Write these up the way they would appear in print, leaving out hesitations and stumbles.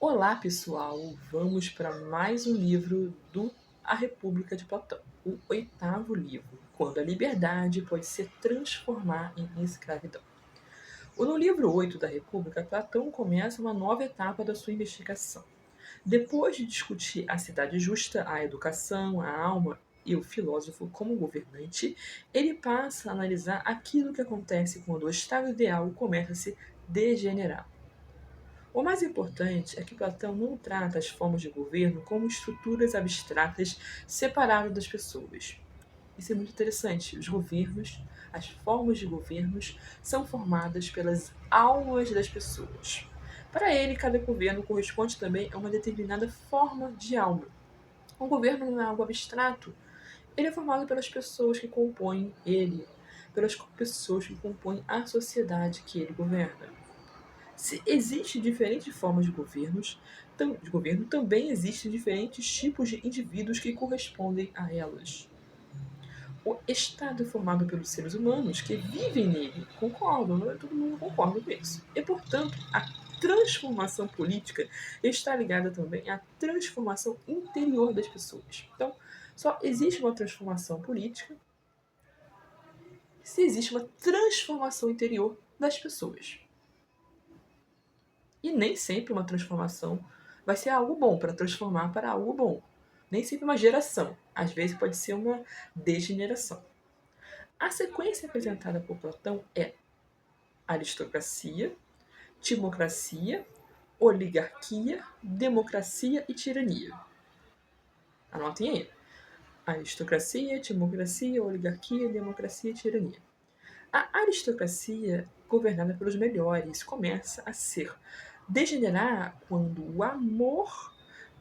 Olá, pessoal! Vamos para mais um livro do A República de Platão, o oitavo livro, Quando a Liberdade Pode Se Transformar em Escravidão. No livro 8 da República, Platão começa uma nova etapa da sua investigação. Depois de discutir a cidade justa, a educação, a alma e o filósofo como governante, ele passa a analisar aquilo que acontece quando o estado ideal começa a se degenerar. O mais importante é que Platão não trata as formas de governo como estruturas abstratas separadas das pessoas. Isso é muito interessante. Os governos, as formas de governos, são formadas pelas almas das pessoas. Para ele, cada governo corresponde também a uma determinada forma de alma. Um governo não é algo abstrato. Ele é formado pelas pessoas que compõem ele, pelas pessoas que compõem a sociedade que ele governa. Se existem diferentes formas de governo, também existem diferentes tipos de indivíduos que correspondem a elas. O Estado é formado pelos seres humanos que vivem nele, concordam, não é? Todo mundo concorda com isso. E, portanto, a transformação política está ligada também à transformação interior das pessoas. Então, só existe uma transformação política se existe uma transformação interior das pessoas. E nem sempre uma transformação vai ser algo bom, para transformar para algo bom. Nem sempre uma geração. Às vezes pode ser uma degeneração. A sequência apresentada por Platão é aristocracia, timocracia, oligarquia, democracia e tirania. Anotem aí. Aristocracia, timocracia, oligarquia, democracia e tirania. A aristocracia, governada pelos melhores, começa a degenerar quando o amor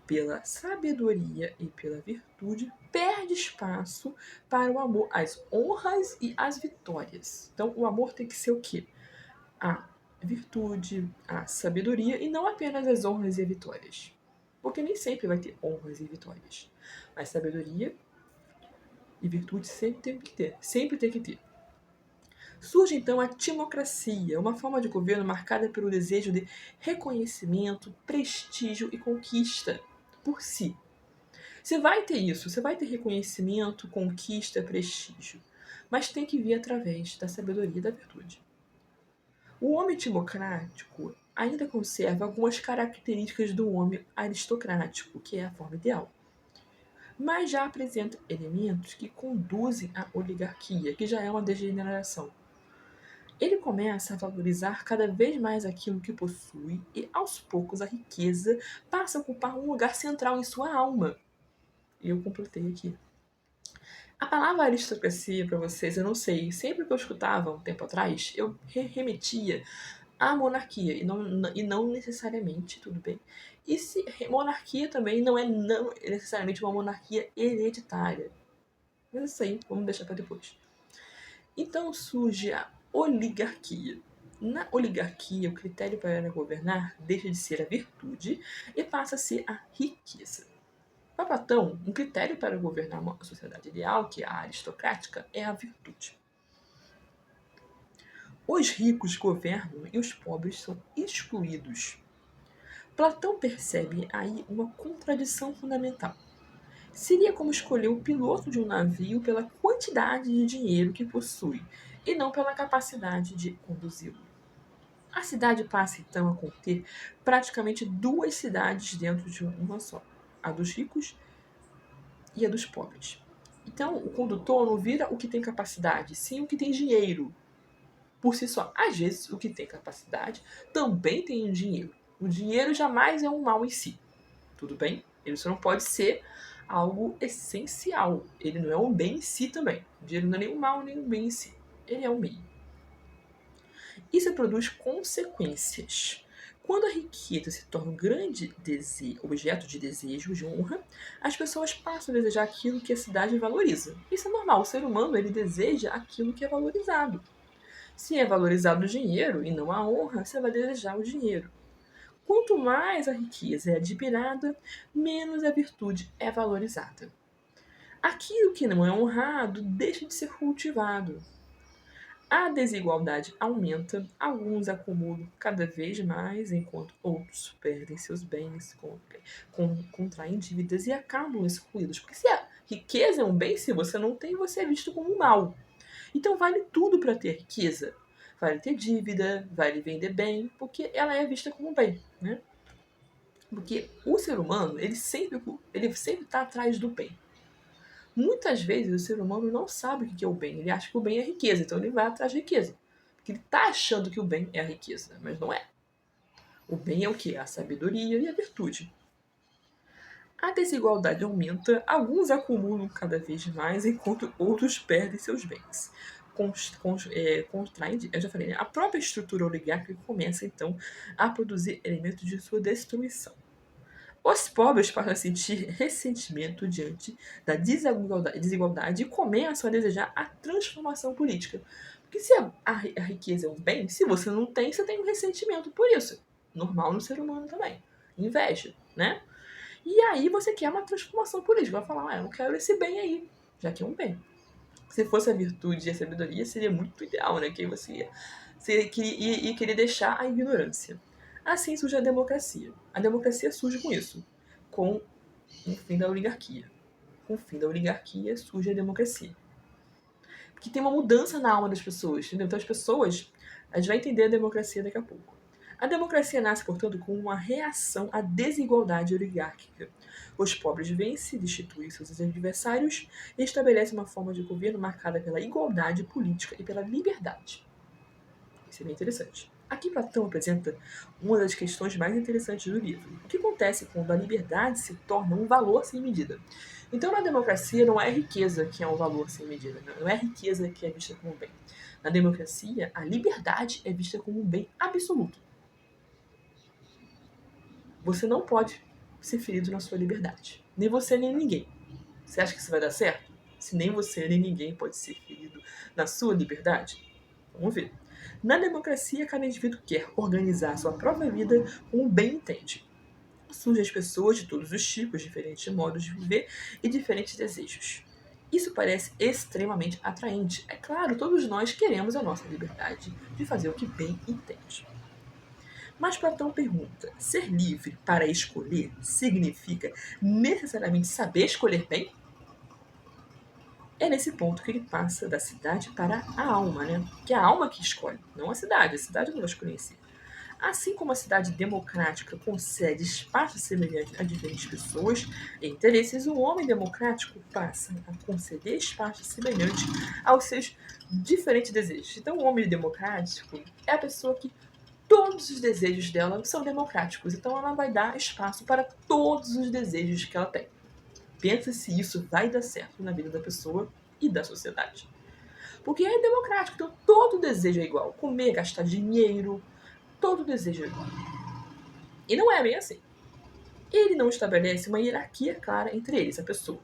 pela sabedoria e pela virtude perde espaço para o amor às honras e às vitórias. Então, o amor tem que ser o quê? A virtude, a sabedoria e não apenas as honras e vitórias. Porque nem sempre vai ter honras e vitórias. Mas sabedoria e virtude sempre tem que ter. Sempre tem que ter. Surge então a timocracia, uma forma de governo marcada pelo desejo de reconhecimento, prestígio e conquista por si. Você vai ter isso, você vai ter reconhecimento, conquista, prestígio, mas tem que vir através da sabedoria e da virtude. O homem timocrático ainda conserva algumas características do homem aristocrático, que é a forma ideal, mas já apresenta elementos que conduzem à oligarquia, que já é uma degeneração. Ele começa a valorizar cada vez mais aquilo que possui e, aos poucos, a riqueza passa a ocupar um lugar central em sua alma. E eu completei aqui. A palavra aristocracia, para vocês, eu não sei. Sempre que eu escutava um tempo atrás, eu remetia à monarquia, e não necessariamente, tudo bem. E se monarquia também não necessariamente uma monarquia hereditária. Mas isso aí, vamos deixar para depois. Então surge a oligarquia. Na oligarquia, o critério para governar deixa de ser a virtude e passa a ser a riqueza. Para Platão, um critério para governar uma sociedade ideal, que é a aristocrática, é a virtude. Os ricos governam e os pobres são excluídos. Platão percebe aí uma contradição fundamental. Seria como escolher o piloto de um navio pela quantidade de dinheiro que possui e não pela capacidade de conduzi-lo. A cidade passa então a conter praticamente duas cidades dentro de uma só: a dos ricos e a dos pobres. Então, o condutor não vira o que tem capacidade, sim o que tem dinheiro por si só. Às vezes, o que tem capacidade também tem dinheiro. O dinheiro jamais é um mal em si, tudo bem? Ele só não pode ser algo essencial. Ele não é um bem em si também. O dinheiro não é nem um mal nem um bem em si. Ele é um meio. Isso produz consequências. Quando a riqueza se torna um grande objeto de desejo, de honra, as pessoas passam a desejar aquilo que a cidade valoriza. Isso é normal, o ser humano ele deseja aquilo que é valorizado. Se é valorizado o dinheiro e não a honra, você vai desejar o dinheiro. Quanto mais a riqueza é admirada, menos a virtude é valorizada. Aquilo que não é honrado deixa de ser cultivado. A desigualdade aumenta, alguns acumulam cada vez mais, enquanto outros perdem seus bens, contraem dívidas e acabam excluídos. Porque se a riqueza é um bem, se você não tem, você é visto como um mal. Então vale tudo para ter riqueza. Vale ter dívida, vale vender bem, porque ela é vista como um bem, né? Porque o ser humano, ele sempre está atrás do bem. Muitas vezes o ser humano não sabe o que é o bem. Ele acha que o bem é riqueza, então ele vai atrás de riqueza. Porque ele está achando que o bem é a riqueza, mas não é. O bem é o que? A sabedoria e a virtude. A desigualdade aumenta, alguns acumulam cada vez mais, enquanto outros perdem seus bens. Contrai, eu já falei, né? A própria estrutura oligárquica começa então a produzir elementos de sua destruição. Os pobres passam a sentir ressentimento diante da desigualdade e começam a desejar a transformação política. Porque se a riqueza é um bem, se você não tem, você tem um ressentimento por isso. Normal no ser humano também. Inveja, né? E aí você quer uma transformação política. Vai falar, eu quero esse bem aí, já que é um bem. Se fosse a virtude e a sabedoria, seria muito ideal, né? Que você ia querer deixar a ignorância. Assim surge a democracia. A democracia surge com isso, com o fim da oligarquia. Com o fim da oligarquia surge a democracia. Porque tem uma mudança na alma das pessoas, entendeu? Então as pessoas, a gente vai entender a democracia daqui a pouco. A democracia nasce, portanto, com uma reação à desigualdade oligárquica. Os pobres vencem, destituem seus adversários e estabelecem uma forma de governo marcada pela igualdade política e pela liberdade. Isso é bem interessante. Aqui Platão apresenta uma das questões mais interessantes do livro. O que acontece quando a liberdade se torna um valor sem medida? Então, na democracia, não é a riqueza que é um valor sem medida. Não é a riqueza que é vista como um bem. Na democracia, a liberdade é vista como um bem absoluto. Você não pode ser ferido na sua liberdade. Nem você, nem ninguém. Você acha que isso vai dar certo? Se nem você, nem ninguém pode ser ferido na sua liberdade? Vamos ver. Na democracia, cada indivíduo quer organizar sua própria vida como bem entende. Surgem as pessoas de todos os tipos, diferentes modos de viver e diferentes desejos. Isso parece extremamente atraente. É claro, todos nós queremos a nossa liberdade de fazer o que bem entende. Mas Platão pergunta: ser livre para escolher significa necessariamente saber escolher bem? É nesse ponto que ele passa da cidade para a alma, né? Que é a alma que escolhe, não a cidade. A cidade não vai escolher em si. Assim como a cidade democrática concede espaço semelhante a diferentes pessoas e interesses, o homem democrático passa a conceder espaço semelhante aos seus diferentes desejos. Então, o homem democrático é a pessoa que todos os desejos dela são democráticos. Então, ela vai dar espaço para todos os desejos que ela tem. Pensa se isso vai dar certo na vida da pessoa e da sociedade. Porque é democrático, então todo desejo é igual. Comer, gastar dinheiro, todo desejo é igual. E não é bem assim. Ele não estabelece uma hierarquia clara entre eles, a pessoa.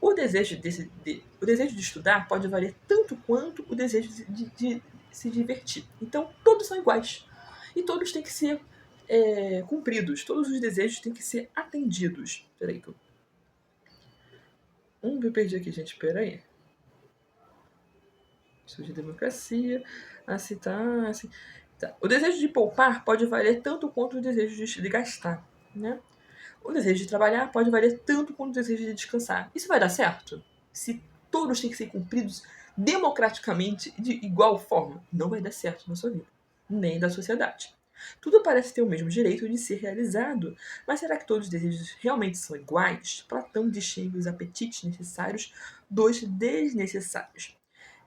O desejo de estudar pode valer tanto quanto o desejo de se divertir. Então, todos são iguais. E todos têm que ser cumpridos. Todos os desejos têm que ser atendidos. Peraí que eu perdi aqui, gente. Peraí. Surge democracia. Assim tá. Assim. Tá. O desejo de poupar pode valer tanto quanto o desejo de gastar, né? O desejo de trabalhar pode valer tanto quanto o desejo de descansar. Isso vai dar certo? Se todos têm que ser cumpridos democraticamente de igual forma, não vai dar certo na sua vida, nem da sociedade. Tudo parece ter o mesmo direito de ser realizado, mas será que todos os desejos realmente são iguais? Platão distingue os apetites necessários dos desnecessários.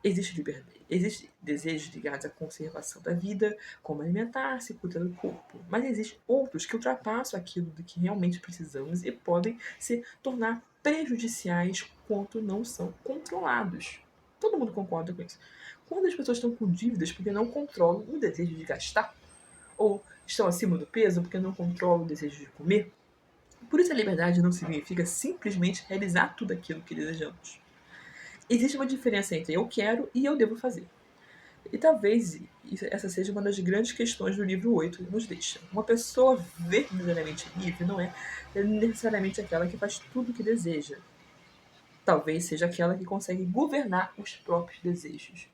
Existem desejos ligados à conservação da vida, como alimentar-se e cuidar do corpo. Mas existem outros que ultrapassam aquilo do que realmente precisamos e podem se tornar prejudiciais quando não são controlados. Todo mundo concorda com isso. Quando as pessoas estão com dívidas porque não controlam o desejo de gastar, ou estão acima do peso porque não controlam o desejo de comer, por isso a liberdade não significa simplesmente realizar tudo aquilo que desejamos. Existe uma diferença entre eu quero e eu devo fazer. E talvez essa seja uma das grandes questões do livro 8 que nos deixa. Uma pessoa verdadeiramente livre não é necessariamente aquela que faz tudo o que deseja. Talvez seja aquela que consegue governar os próprios desejos.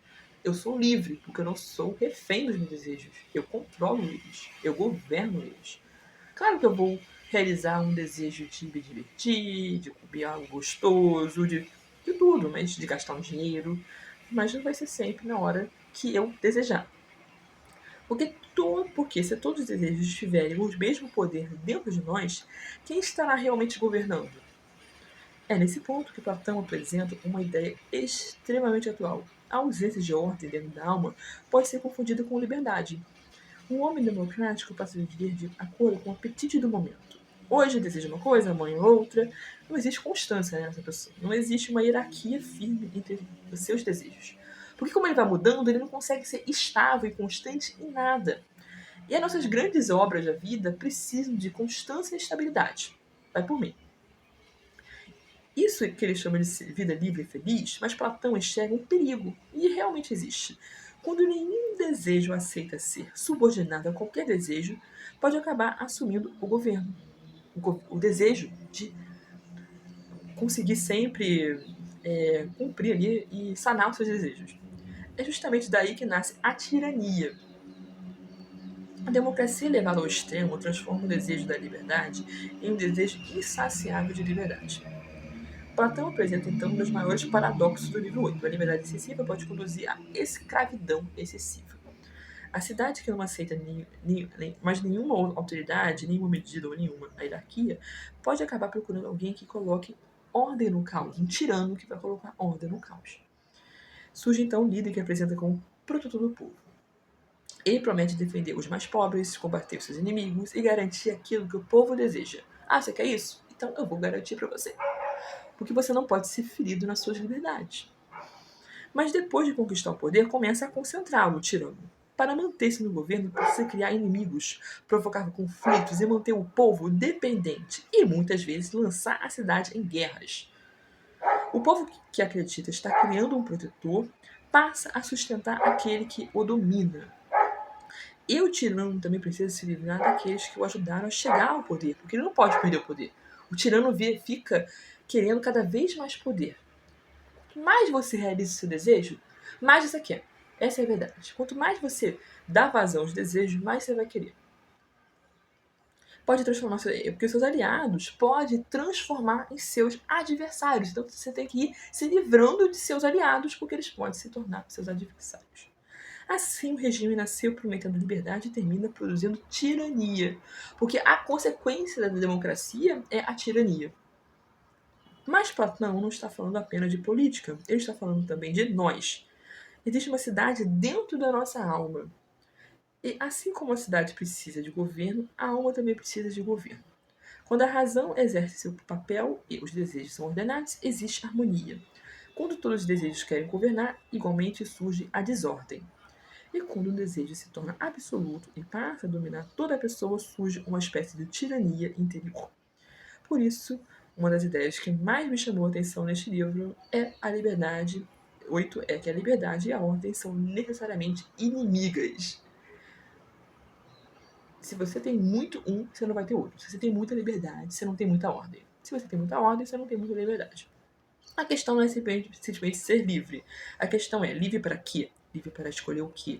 Eu sou livre, porque eu não sou refém dos meus desejos. Eu controlo eles, eu governo eles. Claro que eu vou realizar um desejo de me divertir, de comer algo gostoso, de tudo, mas de gastar um dinheiro. Mas não vai ser sempre na hora que eu desejar. Porque se todos os desejos tiverem o mesmo poder dentro de nós, quem estará realmente governando? É nesse ponto que Platão apresenta uma ideia extremamente atual. A ausência de ordem dentro da alma pode ser confundida com liberdade. Um homem democrático passa a viver de acordo com o apetite do momento. Hoje deseja uma coisa, amanhã outra. Não existe constância nessa pessoa. Não existe uma hierarquia firme entre os seus desejos. Porque como ele vai mudando, ele não consegue ser estável e constante em nada. E as nossas grandes obras da vida precisam de constância e estabilidade. Vai por mim. Isso que ele chama de vida livre e feliz, mas Platão enxerga um perigo, e realmente existe. Quando nenhum desejo aceita ser subordinado a qualquer desejo, pode acabar assumindo o governo. O desejo de conseguir sempre cumprir ali e sanar os seus desejos. É justamente daí que nasce a tirania. A democracia levada ao extremo transforma o desejo da liberdade em um desejo insaciável de liberdade. Platão apresenta então um dos maiores paradoxos do livro 8. A liberdade excessiva pode conduzir à escravidão excessiva. A cidade que não aceita mais nenhuma autoridade, nenhuma medida ou nenhuma hierarquia, pode acabar procurando alguém que coloque ordem no caos, um tirano que vai colocar ordem no caos. Surge então um líder que apresenta como protetor do povo. Ele promete defender os mais pobres, combater os seus inimigos e garantir aquilo que o povo deseja. Ah, você quer isso? Então eu vou garantir para você. Porque você não pode ser ferido nas suas liberdades. Mas depois de conquistar o poder, começa a concentrá-lo, o tirano. Para manter-se no governo, precisa criar inimigos, provocar conflitos e manter o povo dependente e, muitas vezes, lançar a cidade em guerras. O povo que acredita estar criando um protetor passa a sustentar aquele que o domina. E o tirano também precisa se livrar daqueles que o ajudaram a chegar ao poder, porque ele não pode perder o poder. O tirano fica querendo cada vez mais poder. Quanto mais você realiza o seu desejo, mais você quer. Essa é a verdade. Quanto mais você dá vazão aos desejos, mais você vai querer. Pode transformar, porque seus aliados pode transformar em seus adversários. Então você tem que ir se livrando de seus aliados, porque eles podem se tornar seus adversários. Assim, o regime nasceu prometendo liberdade e termina produzindo tirania, porque a consequência da democracia é a tirania. Mas Platão não está falando apenas de política, ele está falando também de nós. Existe uma cidade dentro da nossa alma. E assim como a cidade precisa de governo, a alma também precisa de governo. Quando a razão exerce seu papel e os desejos são ordenados, existe harmonia. Quando todos os desejos querem governar, igualmente surge a desordem. E quando o desejo se torna absoluto e passa a dominar toda a pessoa, surge uma espécie de tirania interior. Por isso, uma das ideias que mais me chamou a atenção neste livro é a liberdade. 8 é que a liberdade e a ordem são necessariamente inimigas. Se você tem muito um, você não vai ter outro. Se você tem muita liberdade, você não tem muita ordem. Se você tem muita ordem, você não tem muita liberdade. A questão não é simplesmente ser livre. A questão é livre para quê? Livre para escolher o quê?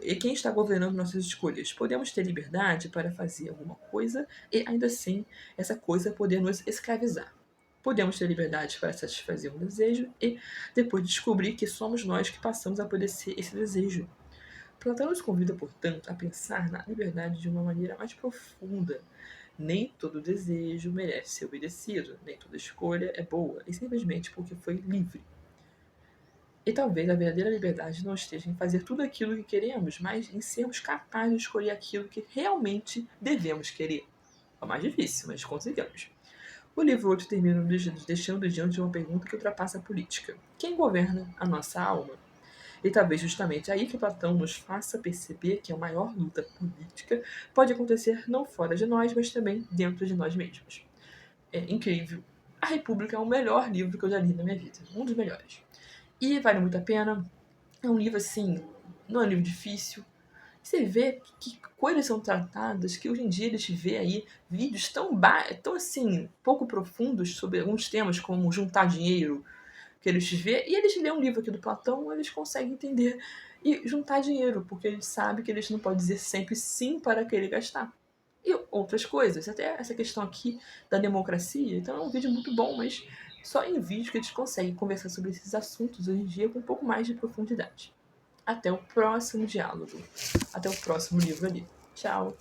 E quem está governando nossas escolhas? Podemos ter liberdade para fazer alguma coisa e ainda assim essa coisa poder nos escravizar. Podemos ter liberdade para satisfazer um desejo e depois descobrir que somos nós que passamos a poder ser esse desejo. Platão nos convida, portanto, a pensar na liberdade de uma maneira mais profunda. Nem todo desejo merece ser obedecido, nem toda escolha é boa, e simplesmente porque foi livre. E talvez a verdadeira liberdade não esteja em fazer tudo aquilo que queremos, mas em sermos capazes de escolher aquilo que realmente devemos querer. É mais difícil, mas conseguimos. O livro 8 termina deixando diante de uma pergunta que ultrapassa a política. Quem governa a nossa alma? E talvez justamente aí que Platão nos faça perceber que a maior luta política pode acontecer não fora de nós, mas também dentro de nós mesmos. É incrível. A República é o melhor livro que eu já li na minha vida. Um dos melhores. E vale muito a pena. É um livro assim, não é um livro difícil. Você vê que coisas são tratadas, que hoje em dia a gente vê aí vídeos tão assim, pouco profundos sobre alguns temas como juntar dinheiro, que eles vê, e eles lêem um livro aqui do Platão, eles conseguem entender e juntar dinheiro, porque eles sabem que eles não podem dizer sempre sim para querer gastar. E outras coisas, até essa questão aqui da democracia, então é um vídeo muito bom, mas só em vídeo que eles conseguem conversar sobre esses assuntos hoje em dia com um pouco mais de profundidade. Até o próximo diálogo. Até o próximo livro ali. Tchau!